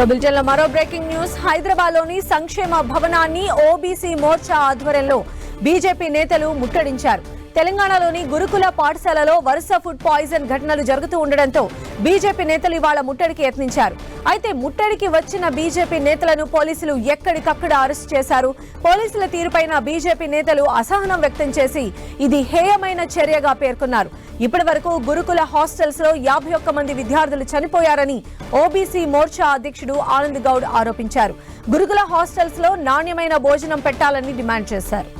బులెటిన్లో మరో breaking news. హైదరాబాద్లోని సంక్షేమ భవనాన్ని ఓబీసీ మోర్చా ఆధ్వర్యంలో బీజేపీ నేతలు ముట్టడించారు. తెలంగాణలోని గురుకుల పాఠశాలలో వరుస ఫుడ్ పాయిజన్ ఘటనలు జరుగుతూ ఉండడంతో బీజేపీ నేతలు ఇవాళ ముట్టడికి యత్నించారు. అయితే ముట్టడికి వచ్చిన బీజేపీ నేతలను పోలీసులు ఎక్కడికక్కడ అరెస్ట్ చేశారు. పోలీసుల తీరుపైన బీజేపీ నేతలు అసహనం వ్యక్తం చేసి ఇది హేయమైన చర్యగా పేర్కొన్నారు. ఇప్పటి వరకు గురుకుల హాస్టల్స్ లో 51 మంది విద్యార్థులు చనిపోయారని ఓబీసీ మోర్చా అధ్యక్షుడు ఆనంద్ గౌడ్ ఆరోపించారు. గురుకుల హాస్టల్స్ లో నాణ్యమైన భోజనం పెట్టాలని డిమాండ్ చేశారు.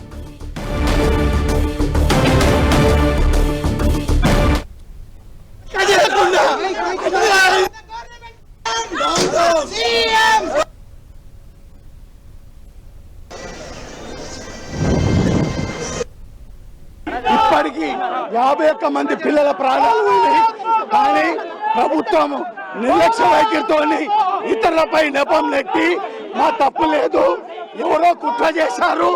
ఇప్పటికీ 51 మంది పిల్లల ప్రాణాలు పోయినాయి. కానీ ప్రభుత్వం నిర్లక్ష్య వైఖరితో ఇతరులపై నెపం నెట్టి మా తప్పు లేదు, ఎవరో కుట్ర చేశారు,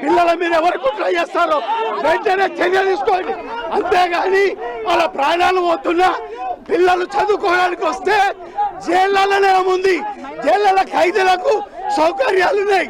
పిల్లల మీద ఎవరు కుట్ర చేస్తారో వెంటనే చర్య తీసుకోండి. అంతేగాని వాళ్ళ ప్రాణాలు పోతున్నా పిల్లలు చదువుకోవడానికి వస్తే జైళ్ళలోనే ఉంది. జైళ్ళ ఖైదీలకు సౌకర్యాలు ఉన్నాయి.